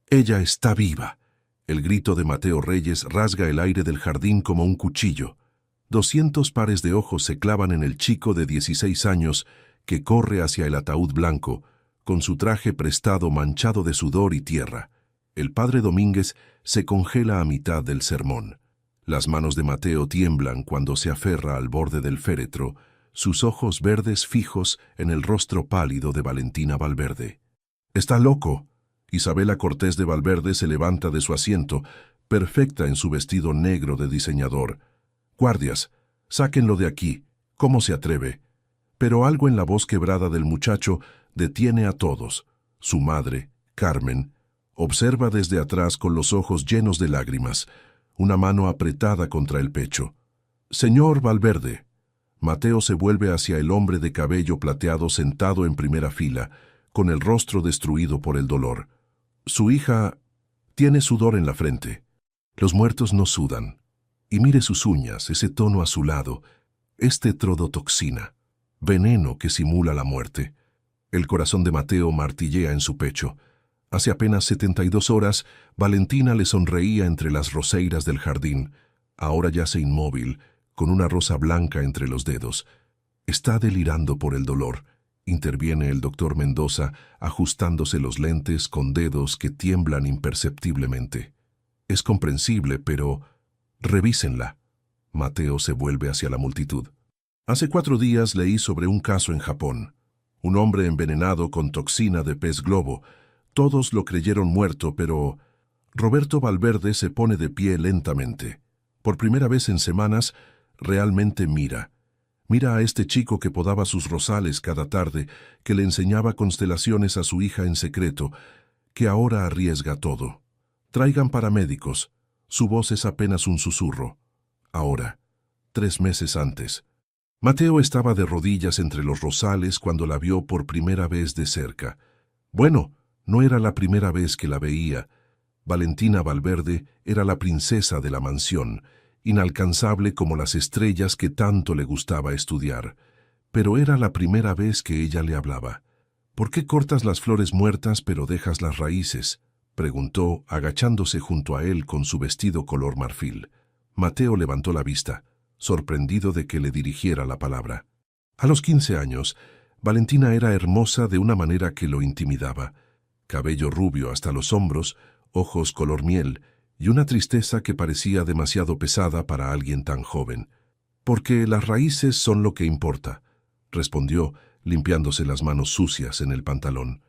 Ella está viva. El grito de Mateo Reyes rasga el aire del jardín como un cuchillo. 200 pares de ojos se clavan en el chico de 16 años que corre hacia el ataúd blanco, con su traje prestado manchado de sudor y tierra. El padre Domínguez se congela a mitad del sermón. Las manos de Mateo tiemblan cuando se aferra al borde del féretro, sus ojos verdes fijos en el rostro pálido de Valentina Valverde. «¡Está loco!». Isabela Cortés de Valverde se levanta de su asiento, perfecta en su vestido negro de diseñador. «Guardias, sáquenlo de aquí. ¿Cómo se atreve?». Pero algo en la voz quebrada del muchacho detiene a todos. Su madre, Carmen, observa desde atrás con los ojos llenos de lágrimas, una mano apretada contra el pecho. «Señor Valverde». Mateo se vuelve hacia el hombre de cabello plateado sentado en primera fila, con el rostro destruido por el dolor. Su hija tiene sudor en la frente. Los muertos no sudan. Y mire sus uñas, ese tono azulado. Es tetrodotoxina, veneno que simula la muerte. El corazón de Mateo martillea en su pecho. Hace apenas 72 horas, Valentina le sonreía entre las roseiras del jardín. Ahora yace inmóvil, con una rosa blanca entre los dedos. Está delirando por el dolor. Interviene el doctor Mendoza, ajustándose los lentes con dedos que tiemblan imperceptiblemente. Es comprensible, pero revísenla. Mateo se vuelve hacia la multitud. Hace 4 días leí sobre un caso en Japón. Un hombre envenenado con toxina de pez globo. Todos lo creyeron muerto, pero Roberto Valverde se pone de pie lentamente. Por primera vez en semanas, realmente mira. Mira a este chico que podaba sus rosales cada tarde, que le enseñaba constelaciones a su hija en secreto, que ahora arriesga todo. Traigan paramédicos. Su voz es apenas un susurro. Ahora, 3 meses antes. Mateo estaba de rodillas entre los rosales cuando la vio por primera vez de cerca. Bueno, no era la primera vez que la veía. Valentina Valverde era la princesa de la mansión, inalcanzable como las estrellas que tanto le gustaba estudiar. Pero era la primera vez que ella le hablaba. «¿Por qué cortas las flores muertas pero dejas las raíces?», preguntó, agachándose junto a él con su vestido color marfil. Mateo levantó la vista, sorprendido de que le dirigiera la palabra. A los 15 años, Valentina era hermosa de una manera que lo intimidaba. Cabello rubio hasta los hombros, ojos color miel, y una tristeza que parecía demasiado pesada para alguien tan joven. «Porque las raíces son lo que importa», respondió, limpiándose las manos sucias en el pantalón.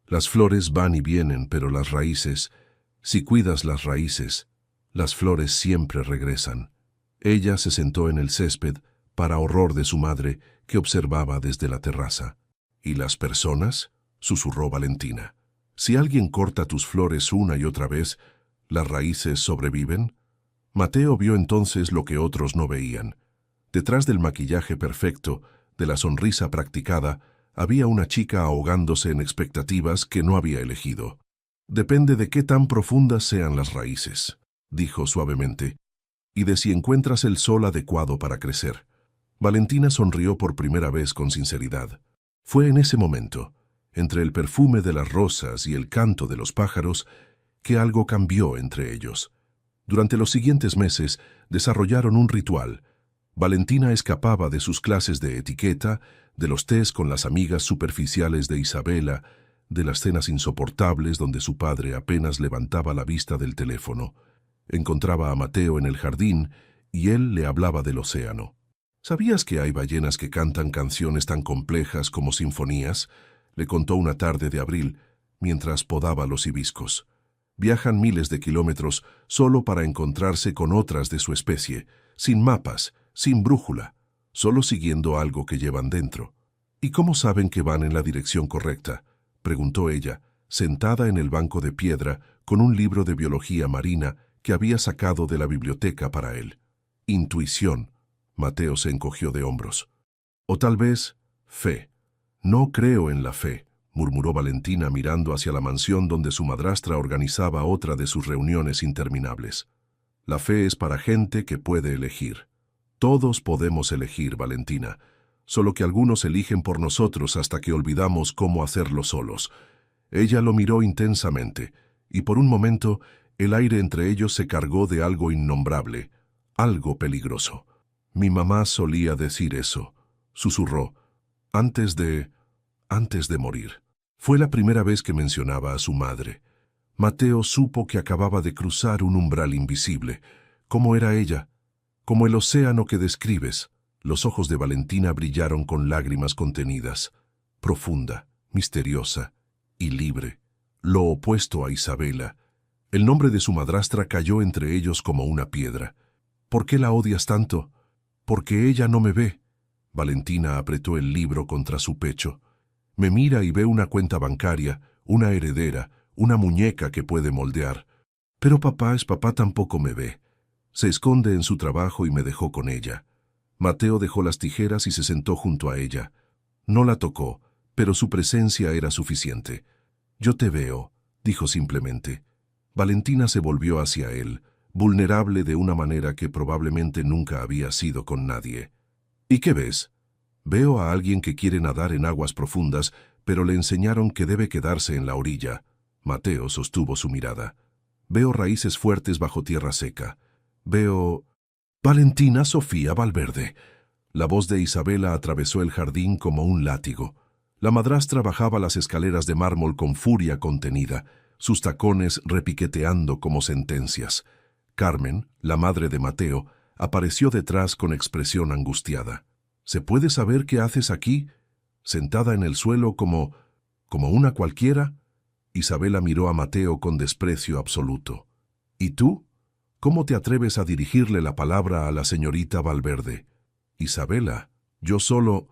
«Las flores van y vienen, pero las raíces, si cuidas las raíces, las flores siempre regresan». Ella se sentó en el césped, para horror de su madre, que observaba desde la terraza. «¿Y las personas?», susurró Valentina. «Si alguien corta tus flores una y otra vez, ¿las raíces sobreviven?». Mateo vio entonces lo que otros no veían. Detrás del maquillaje perfecto, de la sonrisa practicada, había una chica ahogándose en expectativas que no había elegido. «Depende de qué tan profundas sean las raíces», dijo suavemente, «y de si encuentras el sol adecuado para crecer». Valentina sonrió por primera vez con sinceridad. Fue en ese momento, entre el perfume de las rosas y el canto de los pájaros, que algo cambió entre ellos. Durante los siguientes meses desarrollaron un ritual. Valentina escapaba de sus clases de etiqueta, de los tés con las amigas superficiales de Isabela, de las cenas insoportables donde su padre apenas levantaba la vista del teléfono. Encontraba a Mateo en el jardín y él le hablaba del océano. «¿Sabías que hay ballenas que cantan canciones tan complejas como sinfonías?», le contó una tarde de abril, mientras podaba los hibiscos. «Viajan miles de kilómetros solo para encontrarse con otras de su especie, sin mapas, sin brújula, solo siguiendo algo que llevan dentro». «¿Y cómo saben que van en la dirección correcta?», preguntó ella, sentada en el banco de piedra con un libro de biología marina que había sacado de la biblioteca para él. «Intuición». Mateo se encogió de hombros. «O tal vez, fe». «No creo en la fe», murmuró Valentina mirando hacia la mansión donde su madrastra organizaba otra de sus reuniones interminables. «La fe es para gente que puede elegir». «Todos podemos elegir, Valentina, solo que algunos eligen por nosotros hasta que olvidamos cómo hacerlo solos». Ella lo miró intensamente, y por un momento el aire entre ellos se cargó de algo innombrable, algo peligroso. Mi mamá solía decir eso, susurró, antes de morir. Fue la primera vez que mencionaba a su madre. Mateo supo que acababa de cruzar un umbral invisible. ¿Cómo era ella? Como el océano que describes. Los ojos de Valentina brillaron con lágrimas contenidas, profunda, misteriosa y libre, lo opuesto a Isabela. El nombre de su madrastra cayó entre ellos como una piedra. ¿Por qué la odias tanto? Porque ella no me ve. Valentina apretó el libro contra su pecho. Me mira y ve una cuenta bancaria, una heredera, una muñeca que puede moldear. Pero papá tampoco me ve. Se esconde en su trabajo y me dejó con ella. Mateo dejó las tijeras y se sentó junto a ella. No la tocó, pero su presencia era suficiente. Yo te veo, dijo simplemente. Valentina se volvió hacia él, vulnerable de una manera que probablemente nunca había sido con nadie. ¿Y qué ves? Veo a alguien que quiere nadar en aguas profundas, pero le enseñaron que debe quedarse en la orilla. Mateo sostuvo su mirada. Veo raíces fuertes bajo tierra seca. Veo... Valentina Sofía Valverde. La voz de Isabela atravesó el jardín como un látigo. La madrastra bajaba las escaleras de mármol con furia contenida, sus tacones repiqueteando como sentencias. Carmen, la madre de Mateo, apareció detrás con expresión angustiada. ¿Se puede saber qué haces aquí? Sentada en el suelo como una cualquiera. Isabela miró a Mateo con desprecio absoluto. ¿Y tú? ¿Cómo te atreves a dirigirle la palabra a la señorita Valverde? Isabela, yo solo...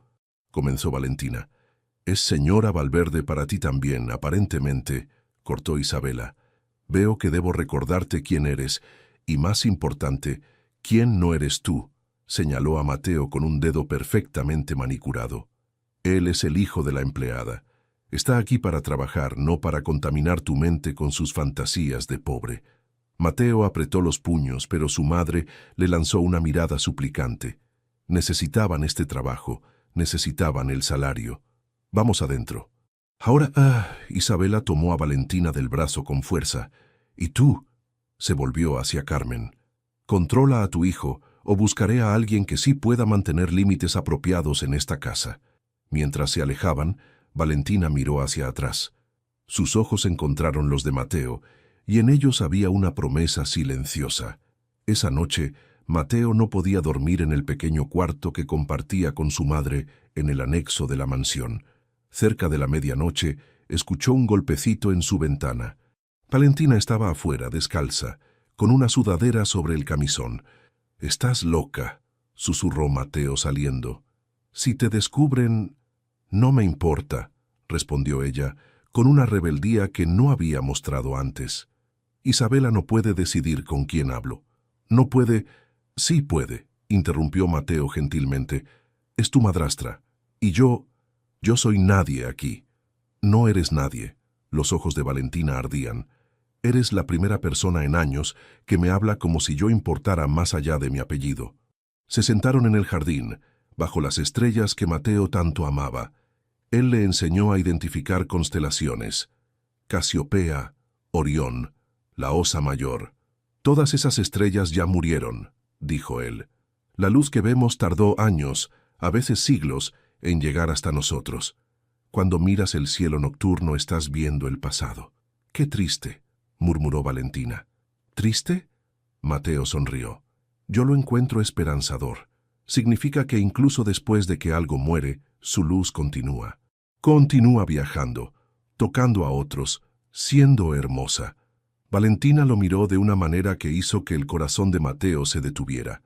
comenzó Valentina. Es señora Valverde para ti también, aparentemente, cortó Isabela. Veo que debo recordarte quién eres, y más importante, quién no eres tú, señaló a Mateo con un dedo perfectamente manicurado. Él es el hijo de la empleada. Está aquí para trabajar, no para contaminar tu mente con sus fantasías de pobre. Mateo apretó los puños, pero su madre le lanzó una mirada suplicante. Necesitaban este trabajo, necesitaban el salario. Vamos adentro. Ahora, Isabela tomó a Valentina del brazo con fuerza. ¿Y tú? Se volvió hacia Carmen. Controla a tu hijo, o buscaré a alguien que sí pueda mantener límites apropiados en esta casa. Mientras se alejaban, Valentina miró hacia atrás. Sus ojos encontraron los de Mateo, y en ellos había una promesa silenciosa. Esa noche, Mateo no podía dormir en el pequeño cuarto que compartía con su madre en el anexo de la mansión. Cerca de la medianoche, escuchó un golpecito en su ventana. Valentina estaba afuera, descalza, con una sudadera sobre el camisón. «Estás loca», susurró Mateo saliendo. «Si te descubren...» «No me importa», respondió ella, con una rebeldía que no había mostrado antes. Isabela no puede decidir con quién hablo. No puede... Sí puede, interrumpió Mateo gentilmente. Es tu madrastra. Y yo soy nadie aquí. No eres nadie. Los ojos de Valentina ardían. Eres la primera persona en años que me habla como si yo importara más allá de mi apellido. Se sentaron en el jardín, bajo las estrellas que Mateo tanto amaba. Él le enseñó a identificar constelaciones. Casiopea, Orión, la Osa Mayor. Todas esas estrellas ya murieron, dijo él. La luz que vemos tardó años, a veces siglos, en llegar hasta nosotros. Cuando miras el cielo nocturno estás viendo el pasado. ¡Qué triste!, murmuró Valentina. ¿Triste? Mateo sonrió. Yo lo encuentro esperanzador. Significa que incluso después de que algo muere, su luz continúa. Continúa viajando, tocando a otros, siendo hermosa. Valentina lo miró de una manera que hizo que el corazón de Mateo se detuviera.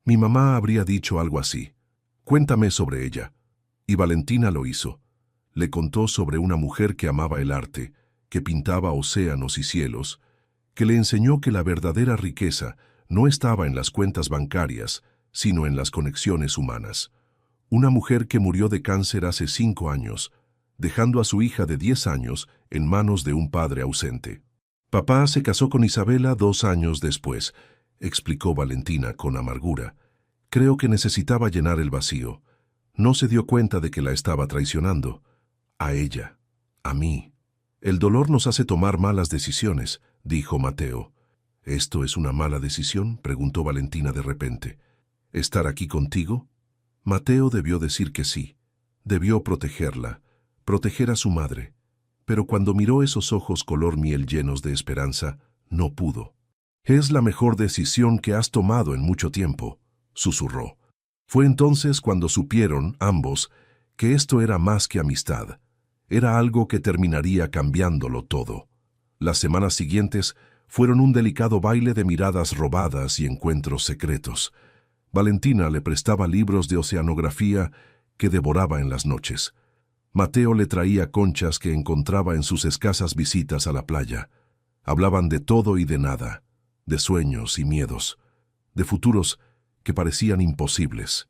Mi mamá habría dicho algo así. Cuéntame sobre ella. Y Valentina lo hizo. Le contó sobre una mujer que amaba el arte, que pintaba océanos y cielos, que le enseñó que la verdadera riqueza no estaba en las cuentas bancarias, sino en las conexiones humanas. Una mujer que murió de cáncer hace 5 años, dejando a su hija de 10 años en manos de un padre ausente. Papá se casó con Isabela 2 años después, explicó Valentina con amargura. Creo que necesitaba llenar el vacío. No se dio cuenta de que la estaba traicionando. A ella, a mí. El dolor nos hace tomar malas decisiones, dijo Mateo. ¿Esto es una mala decisión?, preguntó Valentina de repente. ¿Estar aquí contigo? Mateo debió decir que sí. Debió protegerla, proteger a su madre. Pero cuando miró esos ojos color miel llenos de esperanza, no pudo. «Es la mejor decisión que has tomado en mucho tiempo», susurró. Fue entonces cuando supieron, ambos, que esto era más que amistad. Era algo que terminaría cambiándolo todo. Las semanas siguientes fueron un delicado baile de miradas robadas y encuentros secretos. Valentina le prestaba libros de oceanografía que devoraba en las noches. Mateo le traía conchas que encontraba en sus escasas visitas a la playa. Hablaban de todo y de nada, de sueños y miedos, de futuros que parecían imposibles.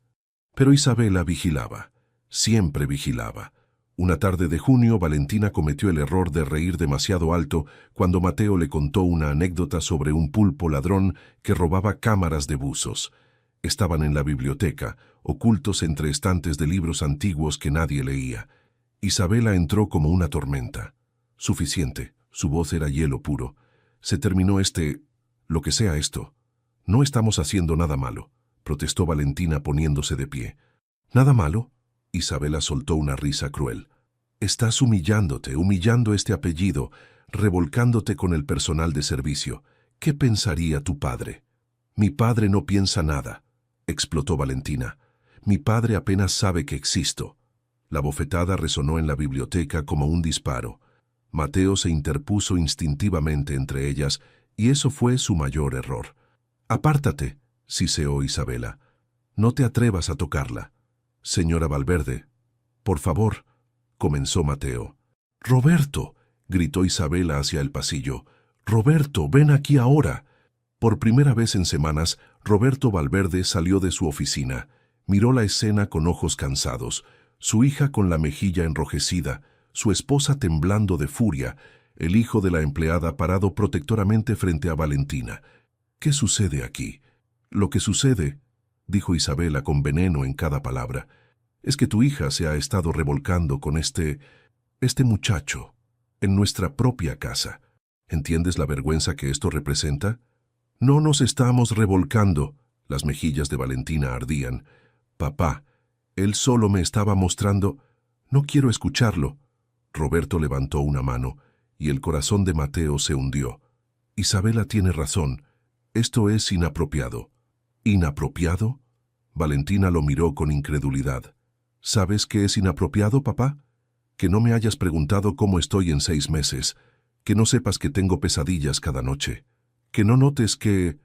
Pero Isabela vigilaba, siempre vigilaba. Una tarde de junio, Valentina cometió el error de reír demasiado alto cuando Mateo le contó una anécdota sobre un pulpo ladrón que robaba cámaras de buzos. Estaban en la biblioteca, ocultos entre estantes de libros antiguos que nadie leía. Isabela entró como una tormenta. Suficiente, su voz era hielo puro. Se terminó lo que sea esto. No estamos haciendo nada malo, protestó Valentina poniéndose de pie. ¿Nada malo? Isabela soltó una risa cruel. Estás humillando este apellido, revolcándote con el personal de servicio. ¿Qué pensaría tu padre? Mi padre no piensa nada, explotó Valentina. Mi padre apenas sabe que existo. La bofetada resonó en la biblioteca como un disparo. Mateo se interpuso instintivamente entre ellas, y eso fue su mayor error. «Apártate», siseó Isabela. «No te atrevas a tocarla». «Señora Valverde, por favor», comenzó Mateo. «Roberto», gritó Isabela hacia el pasillo. «Roberto, ven aquí ahora». Por primera vez en semanas, Roberto Valverde salió de su oficina. Miró la escena con ojos cansados, su hija con la mejilla enrojecida, su esposa temblando de furia, el hijo de la empleada parado protectoramente frente a Valentina. «¿Qué sucede aquí?» «Lo que sucede», dijo Isabela con veneno en cada palabra, «es que tu hija se ha estado revolcando con este muchacho, en nuestra propia casa. ¿Entiendes la vergüenza que esto representa?» «No nos estamos revolcando», las mejillas de Valentina ardían. «Papá, él solo me estaba mostrando...» «No quiero escucharlo». Roberto levantó una mano, y el corazón de Mateo se hundió. «Isabela tiene razón. Esto es inapropiado». «¿Inapropiado?» Valentina lo miró con incredulidad. «¿Sabes qué es inapropiado, papá? Que no me hayas preguntado cómo estoy en 6 meses, que no sepas que tengo pesadillas cada noche, que no notes que...»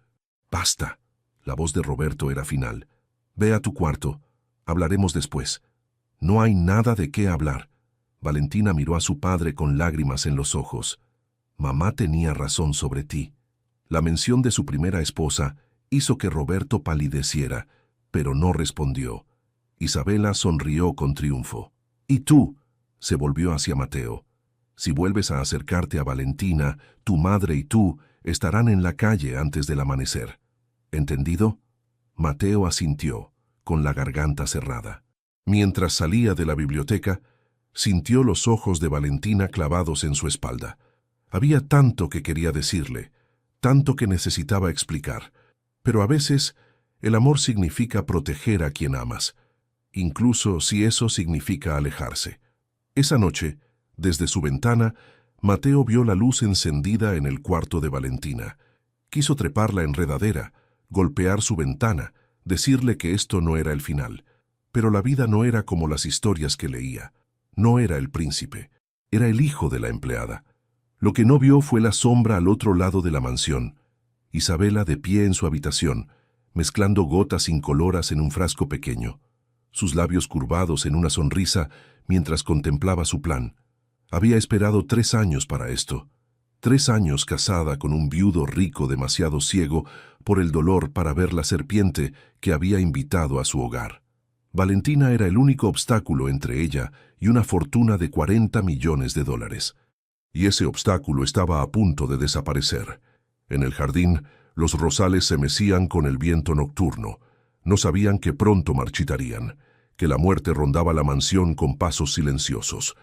«Basta». La voz de Roberto era final. «Ve a tu cuarto. Hablaremos después». «No hay nada de qué hablar». Valentina miró a su padre con lágrimas en los ojos. «Mamá tenía razón sobre ti». La mención de su primera esposa hizo que Roberto palideciera, pero no respondió. Isabela sonrió con triunfo. «¿Y tú?», se volvió hacia Mateo. «Si vuelves a acercarte a Valentina, tu madre y tú estarán en la calle antes del amanecer. ¿Entendido?» Mateo asintió, con la garganta cerrada. Mientras salía de la biblioteca, sintió los ojos de Valentina clavados en su espalda. Había tanto que quería decirle, tanto que necesitaba explicar, pero a veces el amor significa proteger a quien amas, incluso si eso significa alejarse. Esa noche, desde su ventana, Mateo vio la luz encendida en el cuarto de Valentina. Quiso trepar la enredadera, golpear su ventana, decirle que esto no era el final. Pero la vida no era como las historias que leía. No era el príncipe, era el hijo de la empleada. Lo que no vio fue la sombra al otro lado de la mansión. Isabela de pie en su habitación, mezclando gotas incoloras en un frasco pequeño, sus labios curvados en una sonrisa mientras contemplaba su plan. Había esperado 3 años para esto. 3 años casada con un viudo rico demasiado ciego por el dolor para ver la serpiente que había invitado a su hogar. Valentina era el único obstáculo entre ella y una fortuna de $40 millones. Y ese obstáculo estaba a punto de desaparecer. En el jardín, los rosales se mecían con el viento nocturno. No sabían que pronto marchitarían, que la muerte rondaba la mansión con pasos silenciosos.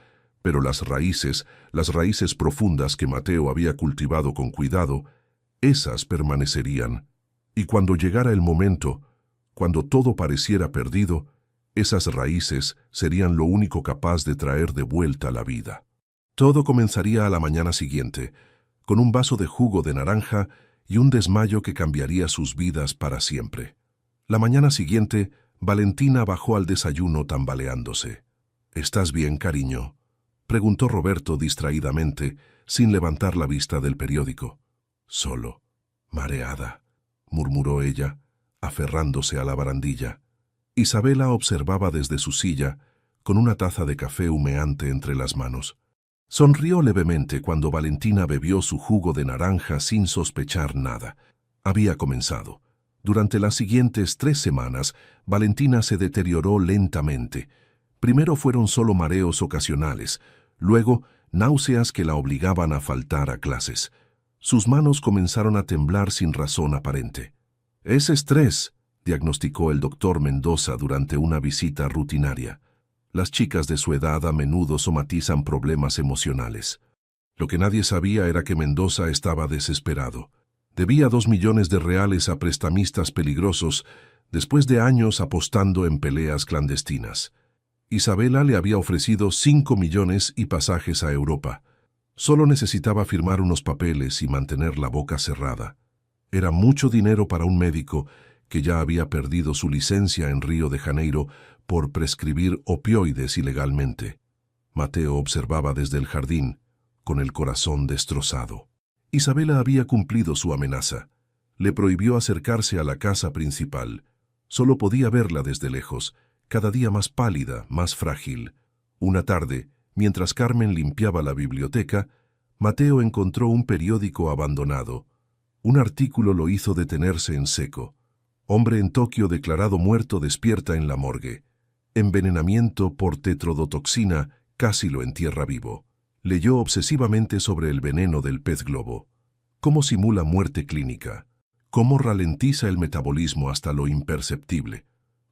Pero las raíces profundas que Mateo había cultivado con cuidado, esas permanecerían. Y cuando llegara el momento, cuando todo pareciera perdido, esas raíces serían lo único capaz de traer de vuelta la vida. Todo comenzaría a la mañana siguiente, con un vaso de jugo de naranja y un desmayo que cambiaría sus vidas para siempre. La mañana siguiente, Valentina bajó al desayuno tambaleándose. «¿Estás bien, cariño?», preguntó Roberto distraídamente, sin levantar la vista del periódico. «Solo, mareada», murmuró ella, aferrándose a la barandilla. Isabela observaba desde su silla, con una taza de café humeante entre las manos. Sonrió levemente cuando Valentina bebió su jugo de naranja sin sospechar nada. Había comenzado. Durante las siguientes 3 semanas, Valentina se deterioró lentamente. Primero fueron solo mareos ocasionales, luego náuseas que la obligaban a faltar a clases. Sus manos comenzaron a temblar sin razón aparente. «Es estrés», diagnosticó el doctor Mendoza durante una visita rutinaria. Las chicas de su edad a menudo somatizan problemas emocionales. Lo que nadie sabía era que Mendoza estaba desesperado. Debía 2 millones de reales a prestamistas peligrosos después de años apostando en peleas clandestinas. Isabela le había ofrecido 5 millones y pasajes a Europa. Solo necesitaba firmar unos papeles y mantener la boca cerrada. Era mucho dinero para un médico que ya había perdido su licencia en Río de Janeiro por prescribir opioides ilegalmente. Mateo observaba desde el jardín, con el corazón destrozado. Isabela había cumplido su amenaza. Le prohibió acercarse a la casa principal. Solo podía verla desde lejos, cada día más pálida, más frágil. Una tarde, mientras Carmen limpiaba la biblioteca, Mateo encontró un periódico abandonado. Un artículo lo hizo detenerse en seco. Hombre en Tokio declarado muerto despierta en la morgue. Envenenamiento por tetrodotoxina casi lo entierra vivo. Leyó obsesivamente sobre el veneno del pez globo. Cómo simula muerte clínica. Cómo ralentiza el metabolismo hasta lo imperceptible.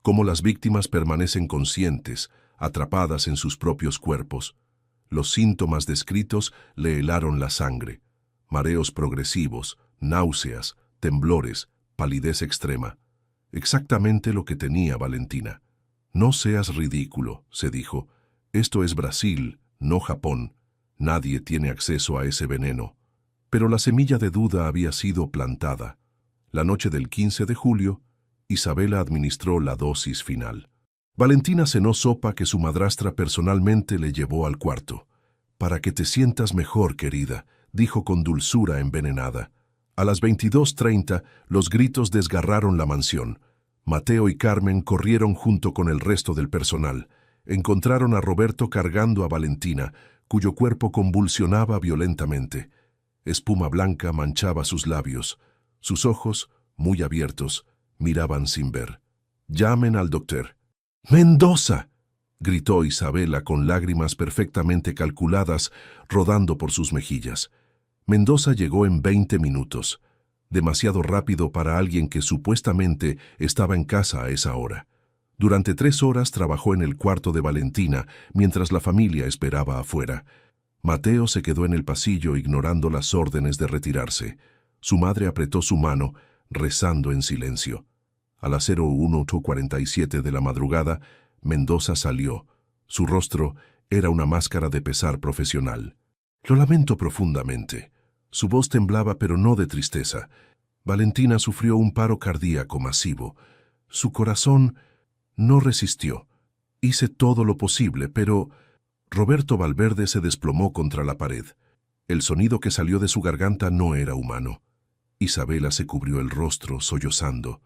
Cómo las víctimas permanecen conscientes, atrapadas en sus propios cuerpos. Los síntomas descritos le helaron la sangre. Mareos progresivos, náuseas, temblores, palidez extrema. Exactamente lo que tenía Valentina. «No seas ridículo», se dijo. «Esto es Brasil, no Japón. Nadie tiene acceso a ese veneno». Pero la semilla de duda había sido plantada. La noche del 15 de julio, Isabela administró la dosis final. Valentina cenó sopa que su madrastra personalmente le llevó al cuarto. «Para que te sientas mejor, querida», dijo con dulzura envenenada. A las 22:30, los gritos desgarraron la mansión. Mateo y Carmen corrieron junto con el resto del personal. Encontraron a Roberto cargando a Valentina, cuyo cuerpo convulsionaba violentamente. Espuma blanca manchaba sus labios. Sus ojos, muy abiertos, miraban sin ver. «Llamen al doctor». «¡Mendoza!», gritó Isabela con lágrimas perfectamente calculadas rodando por sus mejillas. Mendoza llegó en 20 minutos. Demasiado rápido para alguien que supuestamente estaba en casa a esa hora. Durante 3 horas trabajó en el cuarto de Valentina, mientras la familia esperaba afuera. Mateo se quedó en el pasillo ignorando las órdenes de retirarse. Su madre apretó su mano, rezando en silencio. A las 01:47 de la madrugada, Mendoza salió. Su rostro era una máscara de pesar profesional. «Lo lamento profundamente». Su voz temblaba, pero no de tristeza. Valentina sufrió un paro cardíaco masivo. Su corazón no resistió. Hice todo lo posible, pero... Roberto Valverde se desplomó contra la pared. El sonido que salió de su garganta no era humano. Isabela se cubrió el rostro, sollozando.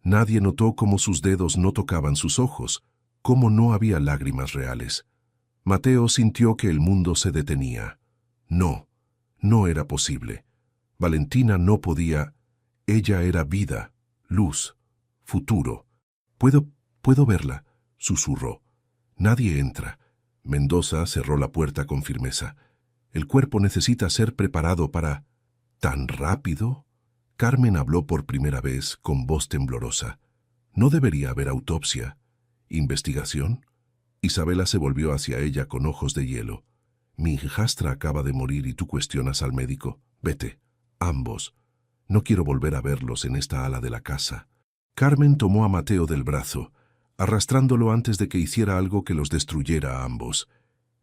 Nadie notó cómo sus dedos no tocaban sus ojos, cómo no había lágrimas reales. Mateo sintió que el mundo se detenía. No era posible. Valentina no podía. Ella era vida, luz, futuro. Puedo verla», susurró. «Nadie entra». Mendoza cerró la puerta con firmeza. «El cuerpo necesita ser preparado para...» «¿Tan rápido?». Carmen habló por primera vez con voz temblorosa. «No debería haber autopsia. ¿Investigación?». Isabela se volvió hacia ella con ojos de hielo. Mi hijastra acaba de morir y tú cuestionas al médico. Vete, ambos. No quiero volver a verlos en esta ala de la casa. Carmen tomó a Mateo del brazo, arrastrándolo antes de que hiciera algo que los destruyera a ambos.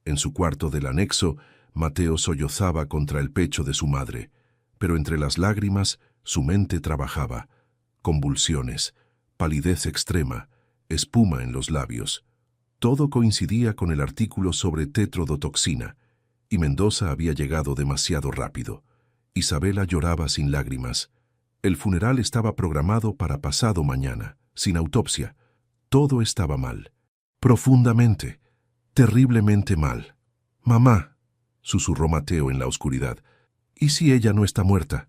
En su cuarto del anexo, Mateo sollozaba contra el pecho de su madre, pero entre las lágrimas su mente trabajaba. Convulsiones, palidez extrema, espuma en los labios. Todo coincidía con el artículo sobre tetrodotoxina, y Mendoza había llegado demasiado rápido. Isabela lloraba sin lágrimas. El funeral estaba programado para pasado mañana, sin autopsia. Todo estaba mal. Profundamente, terriblemente mal. «Mamá», susurró Mateo en la oscuridad, «¿y si ella no está muerta?»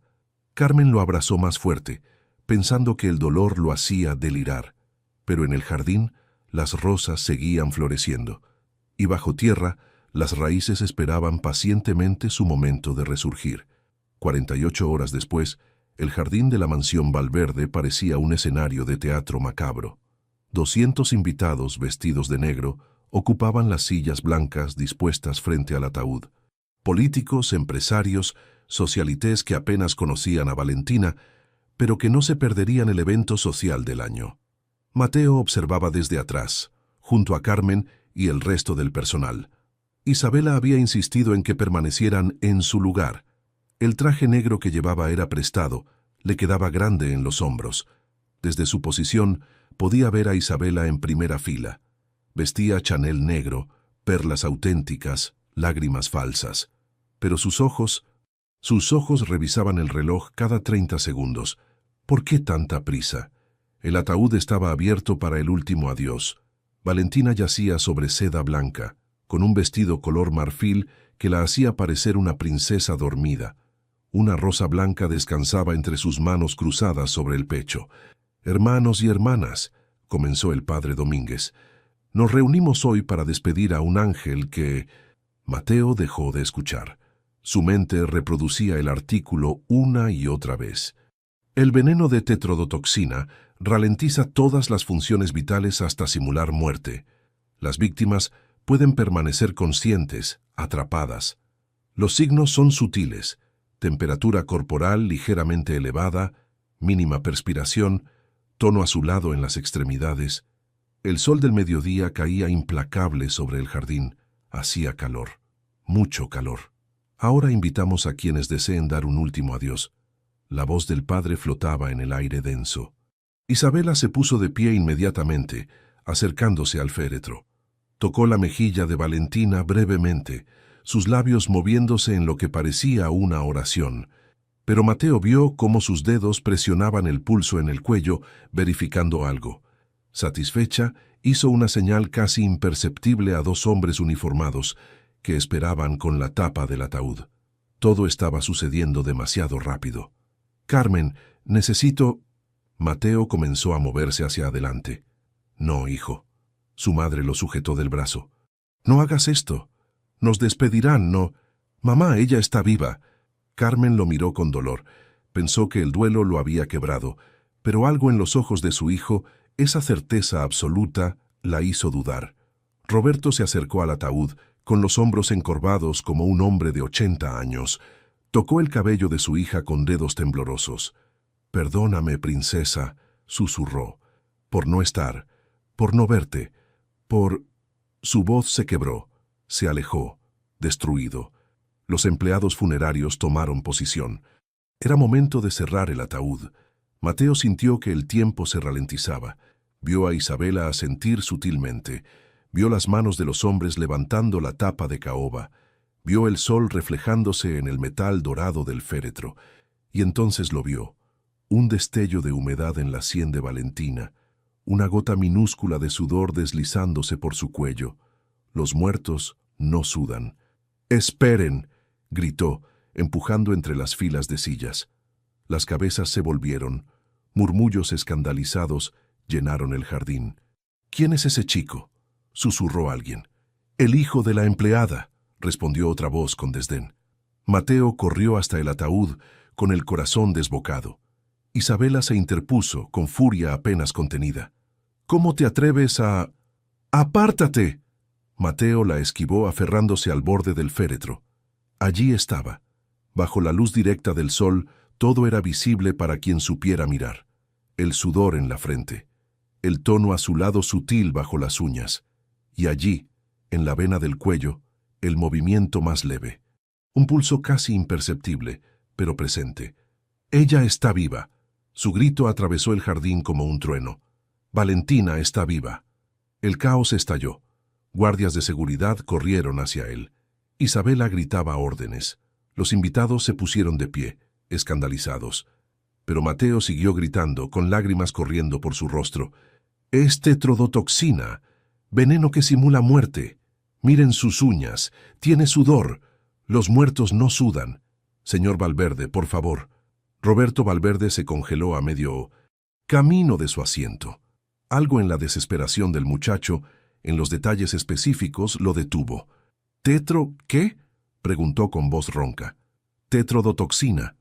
Carmen lo abrazó más fuerte, pensando que el dolor lo hacía delirar. Pero en el jardín, las rosas seguían floreciendo, y bajo tierra, las raíces esperaban pacientemente su momento de resurgir. 48 horas después, el jardín de la mansión Valverde parecía un escenario de teatro macabro. 200 invitados vestidos de negro ocupaban las sillas blancas dispuestas frente al ataúd. Políticos, empresarios, socialites que apenas conocían a Valentina, pero que no se perderían el evento social del año. Mateo observaba desde atrás, junto a Carmen y el resto del personal. Isabela había insistido en que permanecieran en su lugar. El traje negro que llevaba era prestado, le quedaba grande en los hombros. Desde su posición podía ver a Isabela en primera fila. Vestía Chanel negro, perlas auténticas, lágrimas falsas. Pero sus ojos revisaban el reloj cada 30 segundos. ¿Por qué tanta prisa? El ataúd estaba abierto para el último adiós. Valentina yacía sobre seda blanca, con un vestido color marfil que la hacía parecer una princesa dormida. Una rosa blanca descansaba entre sus manos cruzadas sobre el pecho. «Hermanos y hermanas», comenzó el padre Domínguez, «nos reunimos hoy para despedir a un ángel que...» Mateo dejó de escuchar. Su mente reproducía el artículo una y otra vez. El veneno de tetrodotoxina ralentiza todas las funciones vitales hasta simular muerte. Las víctimas pueden permanecer conscientes, atrapadas. Los signos son sutiles: temperatura corporal ligeramente elevada, mínima perspiración, tono azulado en las extremidades. El sol del mediodía caía implacable sobre el jardín. Hacía calor, mucho calor. Ahora invitamos a quienes deseen dar un último adiós. La voz del padre flotaba en el aire denso. Isabela se puso de pie inmediatamente, acercándose al féretro. Tocó la mejilla de Valentina brevemente, sus labios moviéndose en lo que parecía una oración. Pero Mateo vio cómo sus dedos presionaban el pulso en el cuello, verificando algo. Satisfecha, hizo una señal casi imperceptible a dos hombres uniformados que esperaban con la tapa del ataúd. Todo estaba sucediendo demasiado rápido. «Carmen, necesito...» Mateo comenzó a moverse hacia adelante. «No, hijo». Su madre lo sujetó del brazo. «No hagas esto. Nos despedirán, no...» «Mamá, ella está viva». Carmen lo miró con dolor. Pensó que el duelo lo había quebrado, pero algo en los ojos de su hijo, esa certeza absoluta, la hizo dudar. Roberto se acercó al ataúd, con los hombros encorvados como un hombre de 80 años. Tocó el cabello de su hija con dedos temblorosos. «Perdóname, princesa», susurró, «por no estar, por no verte, por...» Su voz se quebró, se alejó, destruido. Los empleados funerarios tomaron posición. Era momento de cerrar el ataúd. Mateo sintió que el tiempo se ralentizaba. Vio a Isabela asentir sutilmente. Vio las manos de los hombres levantando la tapa de caoba. Vio el sol reflejándose en el metal dorado del féretro. Y entonces lo vio. Un destello de humedad en la sien de Valentina. Una gota minúscula de sudor deslizándose por su cuello. Los muertos no sudan. «¡Esperen!», gritó, empujando entre las filas de sillas. Las cabezas se volvieron. Murmullos escandalizados llenaron el jardín. «¿Quién es ese chico?», susurró alguien. «El hijo de la empleada», respondió otra voz con desdén. Mateo corrió hasta el ataúd con el corazón desbocado. Isabela se interpuso con furia apenas contenida. «¿Cómo te atreves a...?» «¡Apártate!», Mateo la esquivó aferrándose al borde del féretro. Allí estaba. Bajo la luz directa del sol, todo era visible para quien supiera mirar. El sudor en la frente, el tono azulado sutil bajo las uñas, y allí, en la vena del cuello, el movimiento más leve. Un pulso casi imperceptible, pero presente. «Ella está viva». Su grito atravesó el jardín como un trueno. «Valentina está viva». El caos estalló. Guardias de seguridad corrieron hacia él. Isabela gritaba órdenes. Los invitados se pusieron de pie, escandalizados. Pero Mateo siguió gritando, con lágrimas corriendo por su rostro. «Es tetrodotoxina, veneno que simula muerte. Miren sus uñas, tiene sudor. Los muertos no sudan. Señor Valverde, por favor». Roberto Valverde se congeló a medio camino de su asiento. Algo en la desesperación del muchacho, en los detalles específicos, lo detuvo. ¿Qué? Preguntó con voz ronca. «Tetrodotoxina».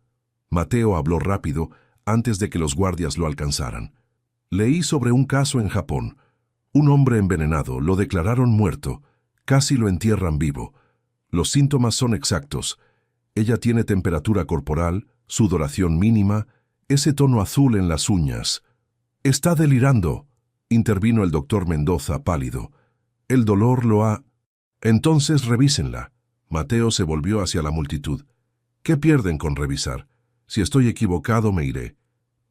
Mateo habló rápido antes de que los guardias lo alcanzaran. «Leí sobre un caso en Japón. Un hombre envenenado, lo declararon muerto. Casi lo entierran vivo. Los síntomas son exactos. Ella tiene temperatura corporal, sudoración mínima, ese tono azul en las uñas». «Está delirando», intervino el doctor Mendoza, pálido. «El dolor lo ha...» «Entonces revísenla». Mateo se volvió hacia la multitud. «¿Qué pierden con revisar? Si estoy equivocado me iré.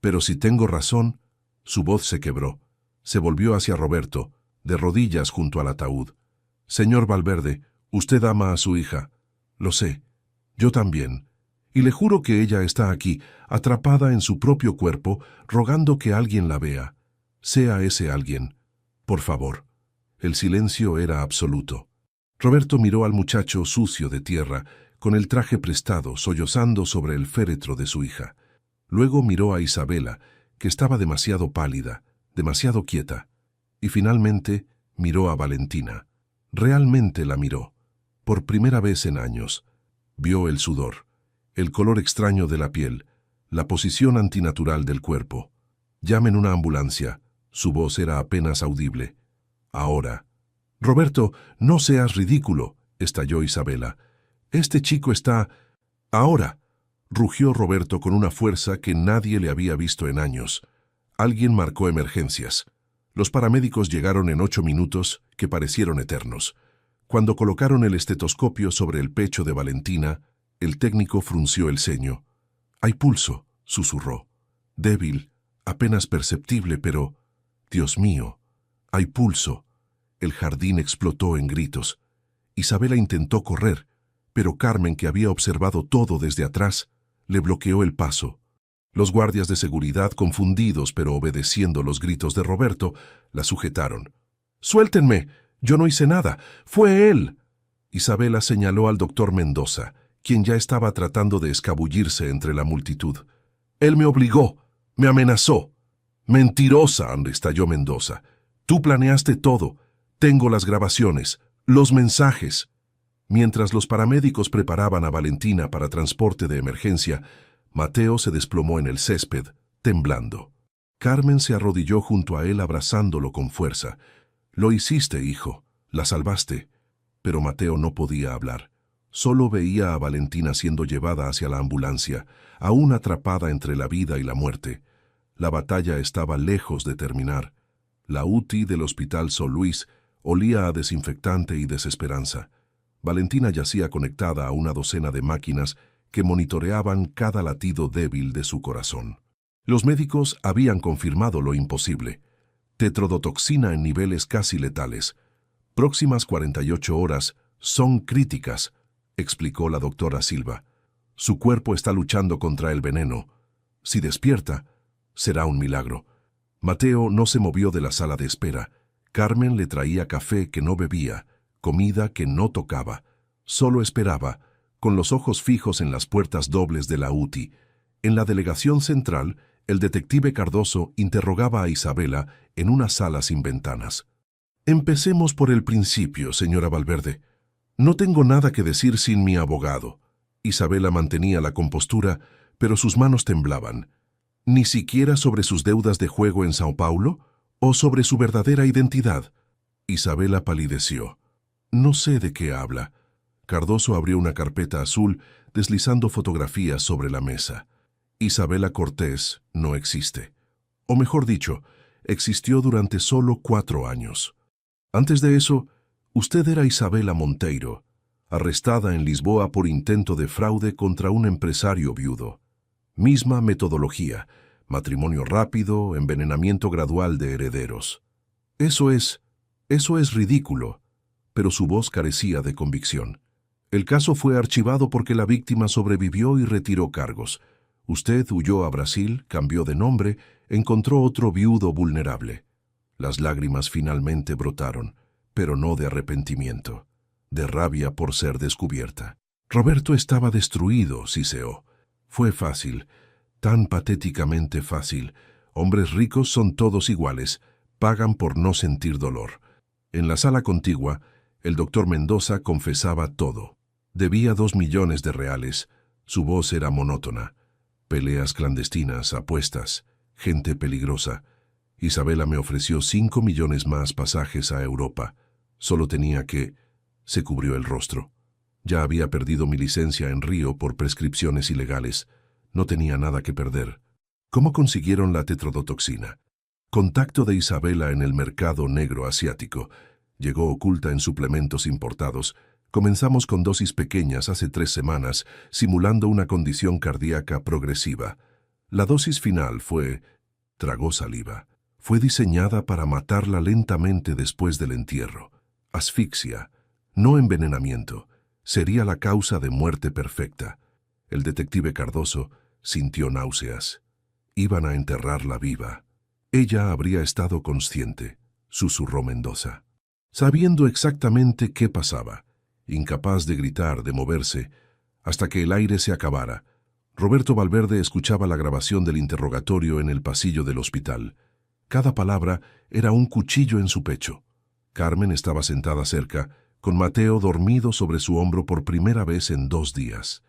Pero si tengo razón...» Su voz se quebró. Se volvió hacia Roberto, de rodillas junto al ataúd. «Señor Valverde, usted ama a su hija». «Lo sé. Yo también. Y le juro que ella está aquí, atrapada en su propio cuerpo, rogando que alguien la vea. Sea ese alguien. Por favor». El silencio era absoluto. Roberto miró al muchacho sucio de tierra, con el traje prestado, sollozando sobre el féretro de su hija. Luego miró a Isabela, que estaba demasiado pálida, demasiado quieta. Y finalmente miró a Valentina. Realmente la miró. Por primera vez en años. Vio el sudor, el color extraño de la piel, la posición antinatural del cuerpo. «Llamen una ambulancia». Su voz era apenas audible. «Ahora». «Roberto, no seas ridículo», estalló Isabela. «Este chico está...» «Ahora», rugió Roberto con una fuerza que nadie le había visto en años. Alguien marcó emergencias. Los paramédicos llegaron en 8 minutos, que parecieron eternos. Cuando colocaron el estetoscopio sobre el pecho de Valentina, el técnico frunció el ceño. «Hay pulso», susurró. «Débil, apenas perceptible, pero... Dios mío, hay pulso». El jardín explotó en gritos. Isabela intentó correr, pero Carmen, que había observado todo desde atrás, le bloqueó el paso. Los guardias de seguridad, confundidos pero obedeciendo los gritos de Roberto, la sujetaron. «¡Suéltenme! Yo no hice nada. ¡Fue él!» Isabela señaló al doctor Mendoza, quien ya estaba tratando de escabullirse entre la multitud. «Él me obligó. Me amenazó». «Mentirosa», estalló Mendoza. «Tú planeaste todo. Tengo las grabaciones, los mensajes». Mientras los paramédicos preparaban a Valentina para transporte de emergencia, Mateo se desplomó en el césped, temblando. Carmen se arrodilló junto a él abrazándolo con fuerza. «Lo hiciste, hijo. La salvaste». Pero Mateo no podía hablar. Solo veía a Valentina siendo llevada hacia la ambulancia, aún atrapada entre la vida y la muerte. La batalla estaba lejos de terminar. La UTI del Hospital São Luís olía a desinfectante y desesperanza. Valentina yacía conectada a una docena de máquinas que monitoreaban cada latido débil de su corazón. Los médicos habían confirmado lo imposible. Tetrodotoxina en niveles casi letales. Próximas 48 horas son críticas, explicó la doctora Silva. Su cuerpo está luchando contra el veneno. Si despierta, será un milagro. Mateo no se movió de la sala de espera. Carmen le traía café que no bebía, comida que no tocaba. Solo esperaba, con los ojos fijos en las puertas dobles de la UTI. En la delegación central, el detective Cardoso interrogaba a Isabela en una sala sin ventanas. «Empecemos por el principio, señora Valverde. No tengo nada que decir sin mi abogado». Isabela mantenía la compostura, pero sus manos temblaban. «¿Ni siquiera sobre sus deudas de juego en Sao Paulo? ¿O sobre su verdadera identidad?» Isabela palideció. No sé de qué habla. Cardoso abrió una carpeta azul, deslizando fotografías sobre la mesa. Isabela Cortés no existe. O mejor dicho, existió durante solo 4 años. Antes de eso, usted era Isabela Monteiro, arrestada en Lisboa por intento de fraude contra un empresario viudo. Misma metodología, matrimonio rápido, envenenamiento gradual de herederos. Eso es ridículo, pero su voz carecía de convicción. El caso fue archivado porque la víctima sobrevivió y retiró cargos. Usted huyó a Brasil, cambió de nombre, encontró otro viudo vulnerable. Las lágrimas finalmente brotaron, pero no de arrepentimiento, de rabia por ser descubierta. Roberto estaba destruido, siseó. Fue fácil, tan patéticamente fácil. Hombres ricos son todos iguales, pagan por no sentir dolor. En la sala contigua, el doctor Mendoza confesaba todo. Debía 2 millones de reales. Su voz era monótona. Peleas clandestinas, apuestas, gente peligrosa. Isabela me ofreció 5 millones más pasajes a Europa. Solo tenía que... Se cubrió el rostro. Ya había perdido mi licencia en Río por prescripciones ilegales. No tenía nada que perder. ¿Cómo consiguieron la tetrodotoxina? Contacto de Isabela en el mercado negro asiático. Llegó oculta en suplementos importados. Comenzamos con dosis pequeñas hace 3 semanas, simulando una condición cardíaca progresiva. La dosis final fue... Tragó saliva. Fue diseñada para matarla lentamente después del entierro. Asfixia, no envenenamiento. Sería la causa de muerte perfecta. El detective Cardoso sintió náuseas. Iban a enterrarla viva. Ella habría estado consciente, susurró Mendoza, sabiendo exactamente qué pasaba, incapaz de gritar, de moverse, hasta que el aire se acabara. Roberto Valverde escuchaba la grabación del interrogatorio en el pasillo del hospital. Cada palabra era un cuchillo en su pecho. Carmen estaba sentada cerca, con Mateo dormido sobre su hombro por primera vez en 2 días.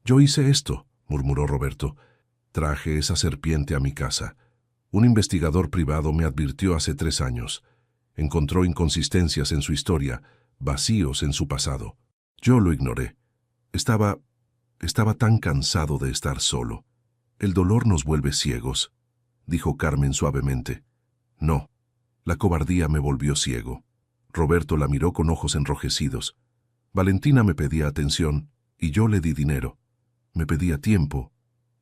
«Yo hice esto», murmuró Roberto. «Traje esa serpiente a mi casa. Un investigador privado me advirtió hace 3 años. Encontró inconsistencias en su historia, vacíos en su pasado. Yo lo ignoré. Estaba tan cansado de estar solo. El dolor nos vuelve ciegos», dijo Carmen suavemente. «No, la cobardía me volvió ciego». Roberto la miró con ojos enrojecidos. Valentina me pedía atención, y yo le di dinero. Me pedía tiempo,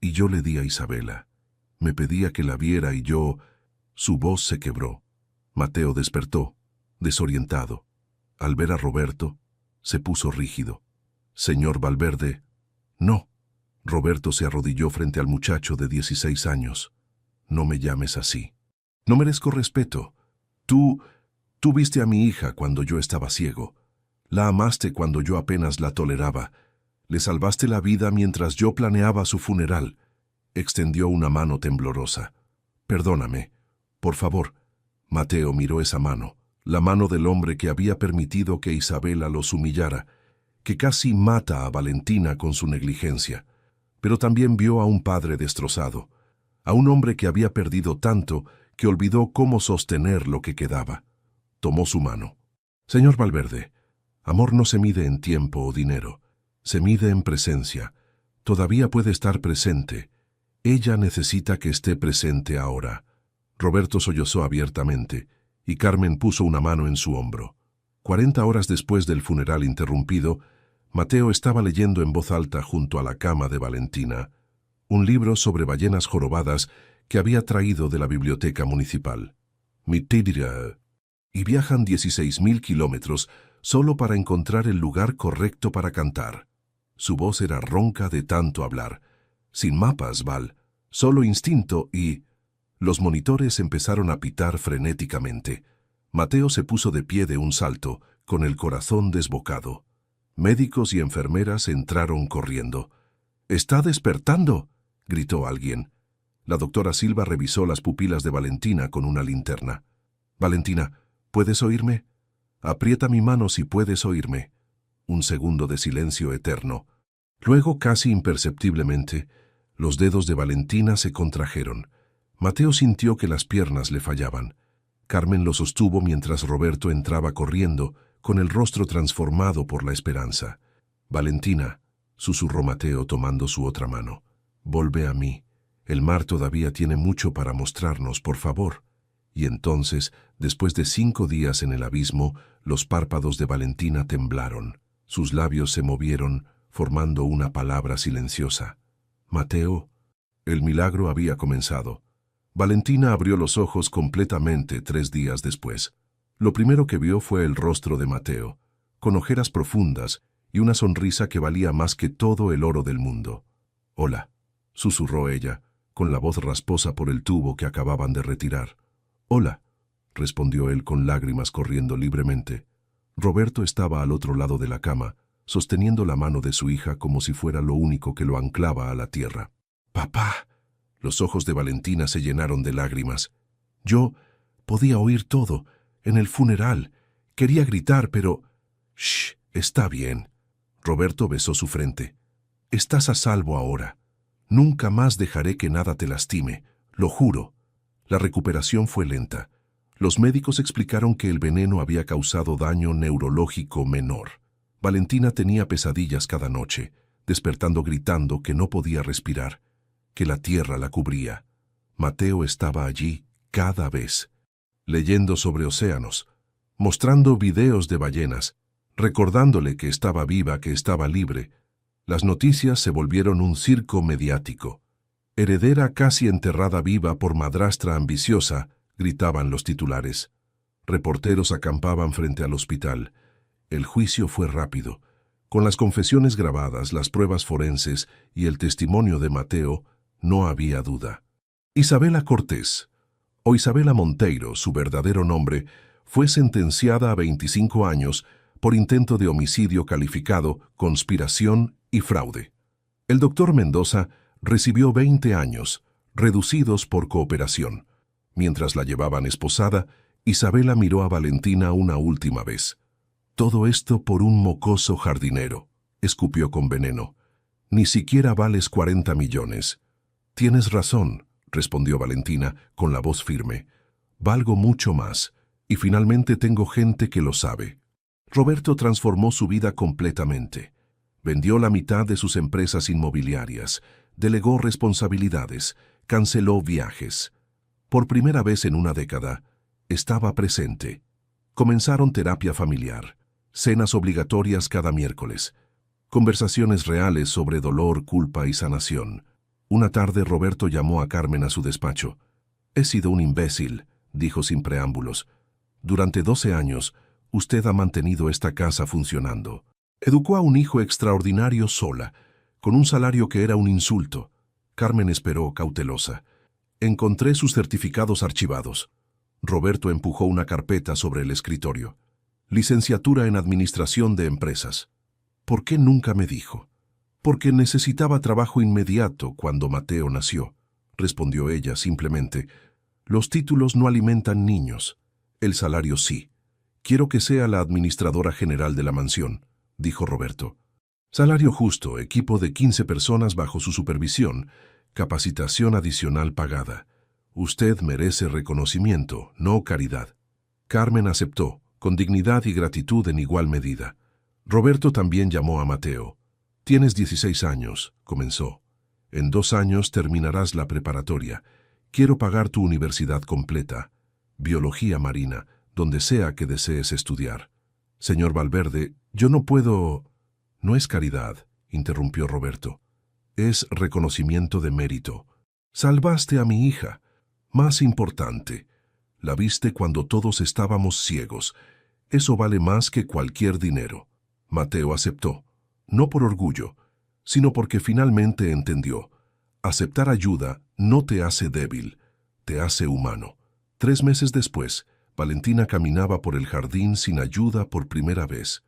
y yo le di a Isabela. Me pedía que la viera y yo... Su voz se quebró. Mateo despertó, desorientado. Al ver a Roberto, se puso rígido. «Señor Valverde». «No». Roberto se arrodilló frente al muchacho de 16 años. «No me llames así. No merezco respeto. Tú viste a mi hija cuando yo estaba ciego. La amaste cuando yo apenas la toleraba. Le salvaste la vida mientras yo planeaba su funeral». Extendió una mano temblorosa. «Perdóname. Por favor». Mateo miró esa mano, la mano del hombre que había permitido que Isabela los humillara, que casi mata a Valentina con su negligencia. Pero también vio a un padre destrozado, a un hombre que había perdido tanto que olvidó cómo sostener lo que quedaba. Tomó su mano. «Señor Valverde, amor no se mide en tiempo o dinero, se mide en presencia. Todavía puede estar presente. Ella necesita que esté presente ahora». Roberto sollozó abiertamente, y Carmen puso una mano en su hombro. 40 horas después del funeral interrumpido, Mateo estaba leyendo en voz alta junto a la cama de Valentina un libro sobre ballenas jorobadas que había traído de la biblioteca municipal. «Mitidira». Y viajan 16.000 kilómetros solo para encontrar el lugar correcto para cantar. Su voz era ronca de tanto hablar. Sin mapas, Val, solo instinto y... Los monitores empezaron a pitar frenéticamente. Mateo se puso de pie de un salto, con el corazón desbocado. Médicos y enfermeras entraron corriendo. «¡Está despertando!», gritó alguien. La doctora Silva revisó las pupilas de Valentina con una linterna. «Valentina, ¿puedes oírme? Aprieta mi mano si puedes oírme». Un segundo de silencio eterno. Luego, casi imperceptiblemente, los dedos de Valentina se contrajeron. Mateo sintió que las piernas le fallaban. Carmen lo sostuvo mientras Roberto entraba corriendo, con el rostro transformado por la esperanza. «Valentina», susurró Mateo tomando su otra mano, «volve a mí. El mar todavía tiene mucho para mostrarnos, por favor». Y entonces, después de 5 días en el abismo, los párpados de Valentina temblaron. Sus labios se movieron, formando una palabra silenciosa. «Mateo». El milagro había comenzado. Valentina abrió los ojos completamente 3 días después. Lo primero que vio fue el rostro de Mateo, con ojeras profundas y una sonrisa que valía más que todo el oro del mundo. «Hola», susurró ella, con la voz rasposa por el tubo que acababan de retirar. «Hola», respondió él con lágrimas corriendo libremente. Roberto estaba al otro lado de la cama, sosteniendo la mano de su hija como si fuera lo único que lo anclaba a la tierra. «Papá». Los ojos de Valentina se llenaron de lágrimas. «Yo podía oír todo, en el funeral. Quería gritar, pero...» «Shh, está bien». Roberto besó su frente. «Estás a salvo ahora. Nunca más dejaré que nada te lastime, lo juro». La recuperación fue lenta. Los médicos explicaron que el veneno había causado daño neurológico menor. Valentina tenía pesadillas cada noche, despertando gritando que no podía respirar, que la tierra la cubría. Mateo estaba allí cada vez, leyendo sobre océanos, mostrando videos de ballenas, recordándole que estaba viva, que estaba libre. Las noticias se volvieron un circo mediático. «Heredera casi enterrada viva por madrastra ambiciosa», gritaban los titulares. Reporteros acampaban frente al hospital. El juicio fue rápido. Con las confesiones grabadas, las pruebas forenses y el testimonio de Mateo, no había duda. Isabela Cortés, o Isabela Monteiro, su verdadero nombre, fue sentenciada a 25 años por intento de homicidio calificado, conspiración y fraude. El doctor Mendoza recibió 20 años, reducidos por cooperación. Mientras la llevaban esposada, Isabela miró a Valentina una última vez. «Todo esto por un mocoso jardinero», escupió con veneno. «Ni siquiera vales 40 millones». «Tienes razón», respondió Valentina con la voz firme. «Valgo mucho más, y finalmente tengo gente que lo sabe». Roberto transformó su vida completamente. Vendió la mitad de sus empresas inmobiliarias, delegó responsabilidades, canceló viajes. Por primera vez en una década, estaba presente. Comenzaron terapia familiar, cenas obligatorias cada miércoles, conversaciones reales sobre dolor, culpa y sanación. Una tarde Roberto llamó a Carmen a su despacho. «He sido un imbécil», dijo sin preámbulos. «Durante 12 años, usted ha mantenido esta casa funcionando. Educó a un hijo extraordinario sola, con un salario que era un insulto». Carmen esperó, cautelosa. «Encontré sus certificados archivados». Roberto empujó una carpeta sobre el escritorio. «Licenciatura en Administración de Empresas». «¿Por qué nunca me dijo?» «Porque necesitaba trabajo inmediato cuando Mateo nació», respondió ella simplemente. «Los títulos no alimentan niños. El salario sí. Quiero que sea la administradora general de la mansión», dijo Roberto. «Salario justo, equipo de 15 personas bajo su supervisión, capacitación adicional pagada. Usted merece reconocimiento, no caridad». Carmen aceptó, con dignidad y gratitud en igual medida. Roberto también llamó a Mateo. «Tienes 16 años», comenzó. «En 2 años terminarás la preparatoria. Quiero pagar tu universidad completa. Biología marina, donde sea que desees estudiar». «Señor Valverde, yo no puedo...» «No es caridad», interrumpió Roberto. «Es reconocimiento de mérito. Salvaste a mi hija. Más importante, la viste cuando todos estábamos ciegos. Eso vale más que cualquier dinero». Mateo aceptó, no por orgullo, sino porque finalmente entendió. Aceptar ayuda no te hace débil, te hace humano. 3 meses después, Valentina caminaba por el jardín sin ayuda por primera vez.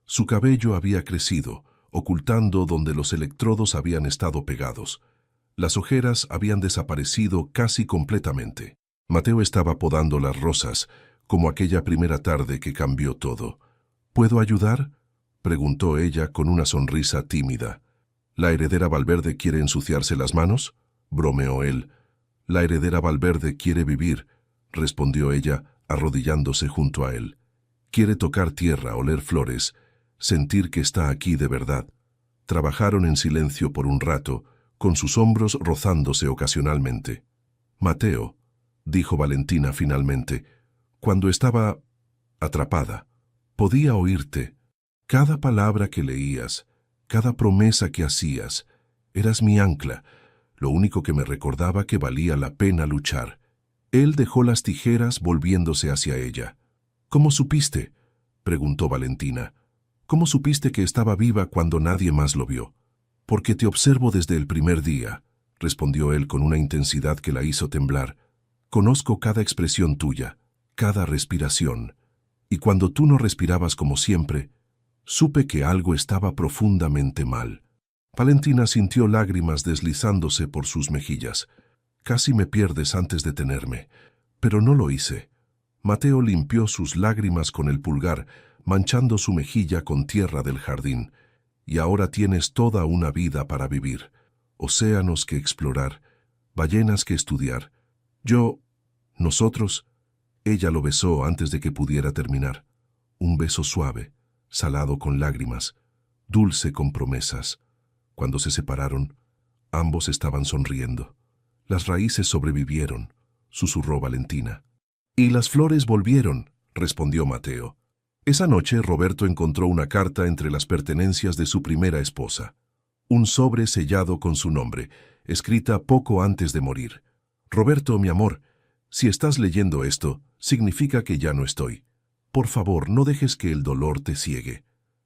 Su cabello había crecido, ocultando donde los electrodos habían estado pegados. Las ojeras habían desaparecido casi completamente. Mateo estaba podando las rosas, como aquella primera tarde que cambió todo. «¿Puedo ayudar?», preguntó ella con una sonrisa tímida. «¿La heredera Valverde quiere ensuciarse las manos?», bromeó él. «La heredera Valverde quiere vivir», respondió ella, arrodillándose junto a él. Quiere tocar tierra, oler flores, sentir que está aquí de verdad. Trabajaron en silencio por un rato, con sus hombros rozándose ocasionalmente. Mateo, dijo Valentina finalmente, cuando estaba atrapada, podía oírte. Cada palabra que leías, cada promesa que hacías, eras mi ancla, lo único que me recordaba que valía la pena luchar. Él dejó las tijeras volviéndose hacia ella. ¿Cómo supiste?, preguntó Valentina. ¿Cómo supiste que estaba viva cuando nadie más lo vio? Porque te observo desde el primer día, respondió él con una intensidad que la hizo temblar. Conozco cada expresión tuya, cada respiración. Y cuando tú no respirabas como siempre, supe que algo estaba profundamente mal. Valentina sintió lágrimas deslizándose por sus mejillas. Casi me pierdes antes de tenerme, pero no lo hice. Mateo limpió sus lágrimas con el pulgar, manchando su mejilla con tierra del jardín. Y ahora tienes toda una vida para vivir, océanos que explorar, ballenas que estudiar. Nosotros. Ella lo besó antes de que pudiera terminar. Un beso suave, salado con lágrimas, dulce con promesas. Cuando se separaron, ambos estaban sonriendo. Las raíces sobrevivieron, susurró Valentina. Y las flores volvieron, respondió Mateo. Esa noche Roberto encontró una carta entre las pertenencias de su primera esposa. Un sobre sellado con su nombre, escrita poco antes de morir. Roberto, mi amor, si estás leyendo esto, significa que ya no estoy. Por favor, no dejes que el dolor te ciegue.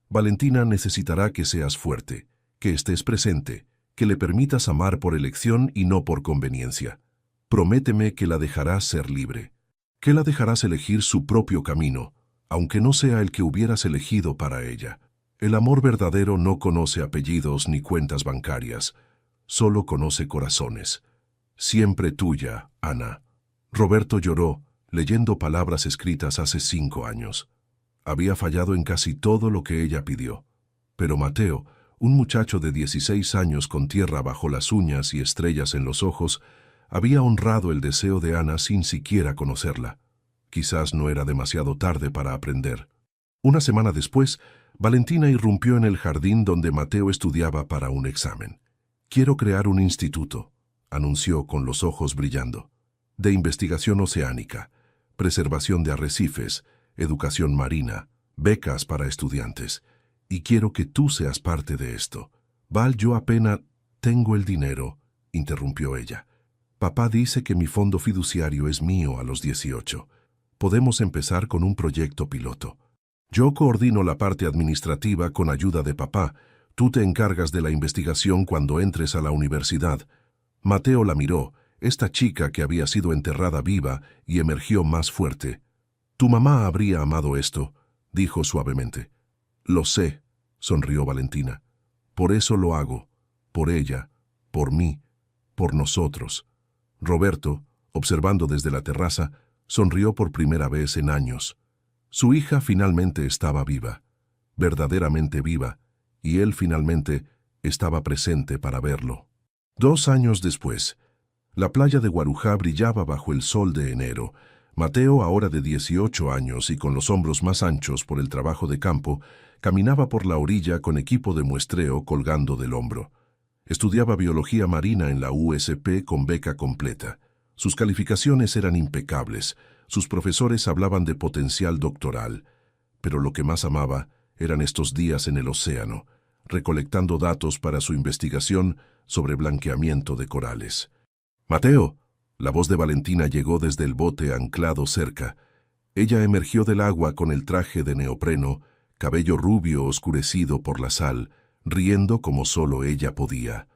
Valentina necesitará que seas fuerte, que estés presente, que le permitas amar por elección y no por conveniencia. Prométeme que la dejarás ser libre, que la dejarás elegir su propio camino, aunque no sea el que hubieras elegido para ella. El amor verdadero no conoce apellidos ni cuentas bancarias, solo conoce corazones. Siempre tuya, Ana. Roberto lloró, leyendo palabras escritas hace 5 años. Había fallado en casi todo lo que ella pidió. Pero Mateo, un muchacho de 16 años con tierra bajo las uñas y estrellas en los ojos, había honrado el deseo de Ana sin siquiera conocerla. Quizás no era demasiado tarde para aprender. Una semana después, Valentina irrumpió en el jardín donde Mateo estudiaba para un examen. «Quiero crear un instituto», anunció con los ojos brillando, «de investigación oceánica, preservación de arrecifes, educación marina, becas para estudiantes. Y quiero que tú seas parte de esto». «Val, yo apenas tengo el dinero», interrumpió ella. «Papá dice que mi fondo fiduciario es mío a los 18. Podemos empezar con un proyecto piloto. Yo coordino la parte administrativa con ayuda de papá. Tú te encargas de la investigación cuando entres a la universidad». Mateo la miró, esta chica que había sido enterrada viva, y emergió más fuerte. «Tu mamá habría amado esto», dijo suavemente. «Lo sé», sonrió Valentina. «Por eso lo hago. Por ella, por mí, por nosotros». Roberto, observando desde la terraza, sonrió por primera vez en años. Su hija finalmente estaba viva, verdaderamente viva, y él finalmente estaba presente para verlo. 2 años después, la playa de Guarujá brillaba bajo el sol de enero. Mateo, ahora de 18 años y con los hombros más anchos por el trabajo de campo, caminaba por la orilla con equipo de muestreo colgando del hombro. Estudiaba biología marina en la USP con beca completa. Sus calificaciones eran impecables, sus profesores hablaban de potencial doctoral, pero lo que más amaba eran estos días en el océano, recolectando datos para su investigación sobre blanqueamiento de corales. «Mateo», la voz de Valentina llegó desde el bote anclado cerca. Ella emergió del agua con el traje de neopreno, cabello rubio oscurecido por la sal, riendo como solo ella podía.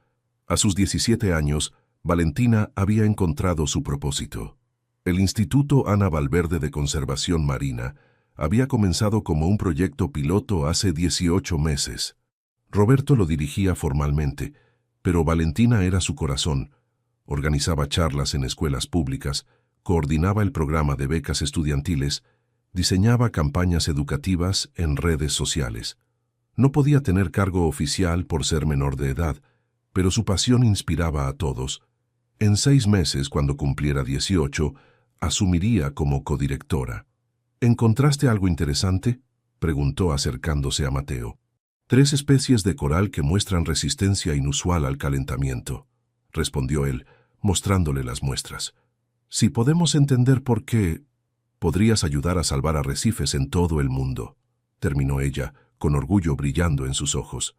A sus 17 años, Valentina había encontrado su propósito. El Instituto Ana Valverde de Conservación Marina había comenzado como un proyecto piloto hace 18 meses. Roberto lo dirigía formalmente, pero Valentina era su corazón. Organizaba charlas en escuelas públicas, coordinaba el programa de becas estudiantiles, diseñaba campañas educativas en redes sociales. No podía tener cargo oficial por ser menor de edad, pero su pasión inspiraba a todos. En 6 meses, cuando cumpliera 18, asumiría como codirectora. ¿Encontraste algo interesante?, preguntó acercándose a Mateo. 3 especies de coral que muestran resistencia inusual al calentamiento, respondió él, mostrándole las muestras. Si podemos entender por qué, podrías ayudar a salvar arrecifes en todo el mundo, terminó ella, con orgullo brillando en sus ojos.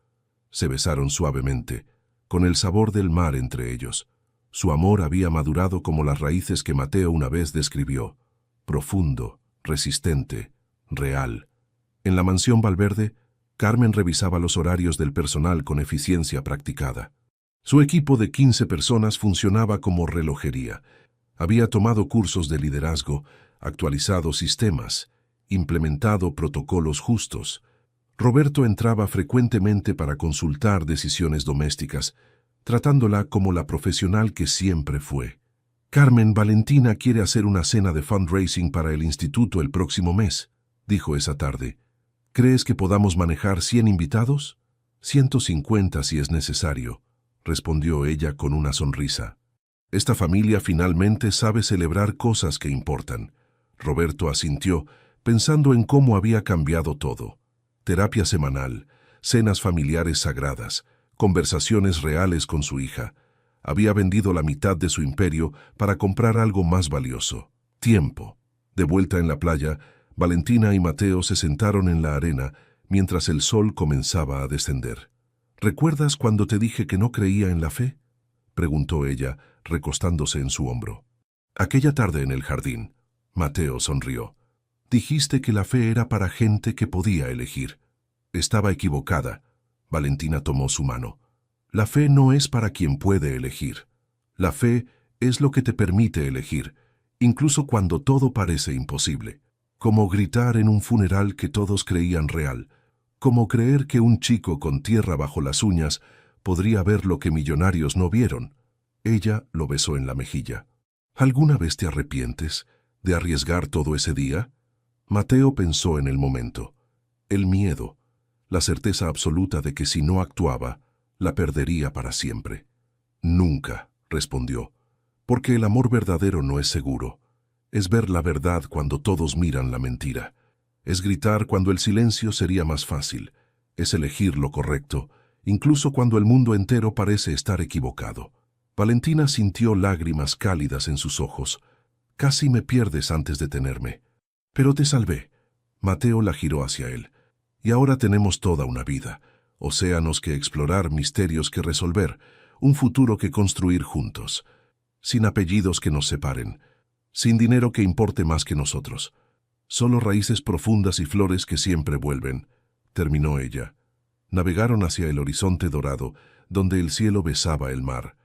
Se besaron suavemente, con el sabor del mar entre ellos. Su amor había madurado como las raíces que Mateo una vez describió, profundo, resistente, real. En la mansión Valverde, Carmen revisaba los horarios del personal con eficiencia practicada. Su equipo de 15 personas funcionaba como relojería. Había tomado cursos de liderazgo, actualizado sistemas, implementado protocolos justos. Roberto entraba frecuentemente para consultar decisiones domésticas, tratándola como la profesional que siempre fue. Carmen, Valentina quiere hacer una cena de fundraising para el instituto el próximo mes, dijo esa tarde. ¿Crees que podamos manejar 100 invitados? 150 si es necesario, respondió ella con una sonrisa. Esta familia finalmente sabe celebrar cosas que importan. Roberto asintió, pensando en cómo había cambiado todo. Terapia semanal, cenas familiares sagradas, conversaciones reales con su hija. Había vendido la mitad de su imperio para comprar algo más valioso: tiempo. De vuelta en la playa, Valentina y Mateo se sentaron en la arena mientras el sol comenzaba a descender. ¿Recuerdas cuando te dije que no creía en la fe?, preguntó ella, recostándose en su hombro. Aquella tarde en el jardín, Mateo sonrió. Dijiste que la fe era para gente que podía elegir. Estaba equivocada. Valentina tomó su mano. La fe no es para quien puede elegir. La fe es lo que te permite elegir, incluso cuando todo parece imposible. Como gritar en un funeral que todos creían real. Como creer que un chico con tierra bajo las uñas podría ver lo que millonarios no vieron. Ella lo besó en la mejilla. ¿Alguna vez te arrepientes de arriesgar todo ese día? Mateo pensó en el momento. El miedo, la certeza absoluta de que si no actuaba, la perdería para siempre. Nunca, respondió, porque el amor verdadero no es seguro. Es ver la verdad cuando todos miran la mentira. Es gritar cuando el silencio sería más fácil. Es elegir lo correcto, incluso cuando el mundo entero parece estar equivocado. Valentina sintió lágrimas cálidas en sus ojos. Casi me pierdes antes de tenerme. Pero te salvé. Mateo la giró hacia él. Y ahora tenemos toda una vida, océanos que explorar, misterios que resolver, un futuro que construir juntos, sin apellidos que nos separen, sin dinero que importe más que nosotros. Solo raíces profundas y flores que siempre vuelven, terminó ella. Navegaron hacia el horizonte dorado, donde el cielo besaba el mar.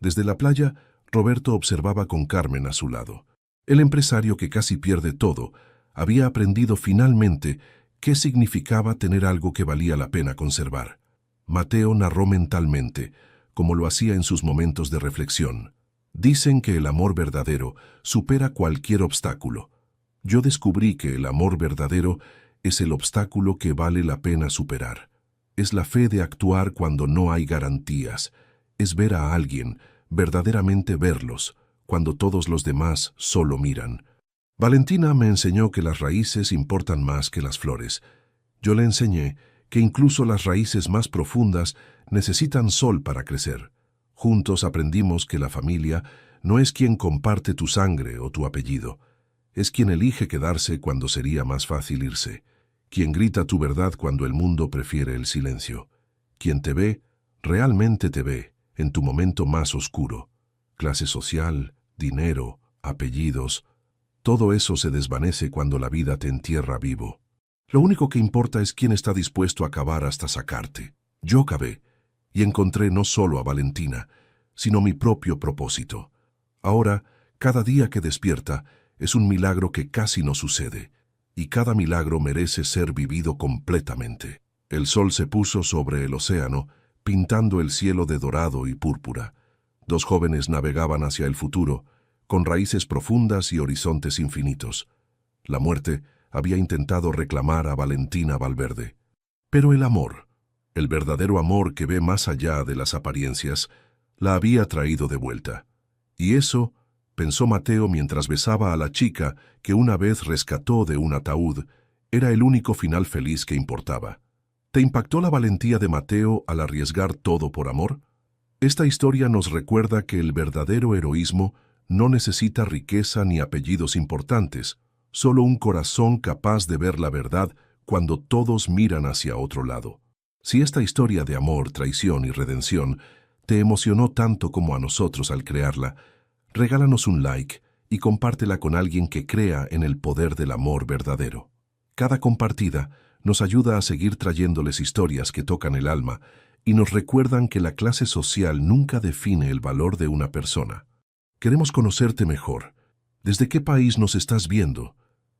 Desde la playa, Roberto observaba con Carmen a su lado. El empresario que casi pierde todo, había aprendido finalmente qué significaba tener algo que valía la pena conservar. Mateo narró mentalmente, como lo hacía en sus momentos de reflexión. Dicen que el amor verdadero supera cualquier obstáculo. Yo descubrí que el amor verdadero es el obstáculo que vale la pena superar. Es la fe de actuar cuando no hay garantías. Es ver a alguien, verdaderamente verlos, cuando todos los demás solo miran. Valentina me enseñó que las raíces importan más que las flores. Yo le enseñé que incluso las raíces más profundas necesitan sol para crecer. Juntos aprendimos que la familia no es quien comparte tu sangre o tu apellido. Es quien elige quedarse cuando sería más fácil irse. Quien grita tu verdad cuando el mundo prefiere el silencio. Quien te ve, realmente te ve, en tu momento más oscuro. Clase social, dinero, apellidos, todo eso se desvanece cuando la vida te entierra vivo. Lo único que importa es quién está dispuesto a cavar hasta sacarte. Yo cavé, y encontré no solo a Valentina, sino mi propio propósito. Ahora, cada día que despierta, es un milagro que casi no sucede, y cada milagro merece ser vivido completamente. El sol se puso sobre el océano, pintando el cielo de dorado y púrpura. 2 jóvenes navegaban hacia el futuro, con raíces profundas y horizontes infinitos. La muerte había intentado reclamar a Valentina Valverde. Pero el amor, el verdadero amor que ve más allá de las apariencias, la había traído de vuelta. Y eso pensó Mateo mientras besaba a la chica que una vez rescató de un ataúd. Era el único final feliz que importaba. ¿Te impactó la valentía de Mateo al arriesgar todo por amor? Esta historia nos recuerda que el verdadero heroísmo no necesita riqueza ni apellidos importantes, solo un corazón capaz de ver la verdad cuando todos miran hacia otro lado. Si esta historia de amor, traición y redención te emocionó tanto como a nosotros al crearla, regálanos un like y compártela con alguien que crea en el poder del amor verdadero. Cada compartida nos ayuda a seguir trayéndoles historias que tocan el alma y nos recuerdan que la clase social nunca define el valor de una persona. Queremos conocerte mejor. ¿Desde qué país nos estás viendo?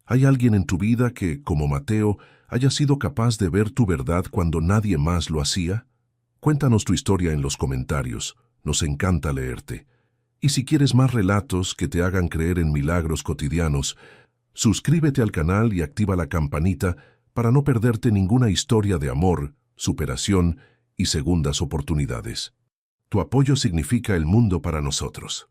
¿Hay alguien en tu vida que, como Mateo, haya sido capaz de ver tu verdad cuando nadie más lo hacía? Cuéntanos tu historia en los comentarios. Nos encanta leerte. Y si quieres más relatos que te hagan creer en milagros cotidianos, suscríbete al canal y activa la campanita para no perderte ninguna historia de amor, superación y segundas oportunidades. Tu apoyo significa el mundo para nosotros.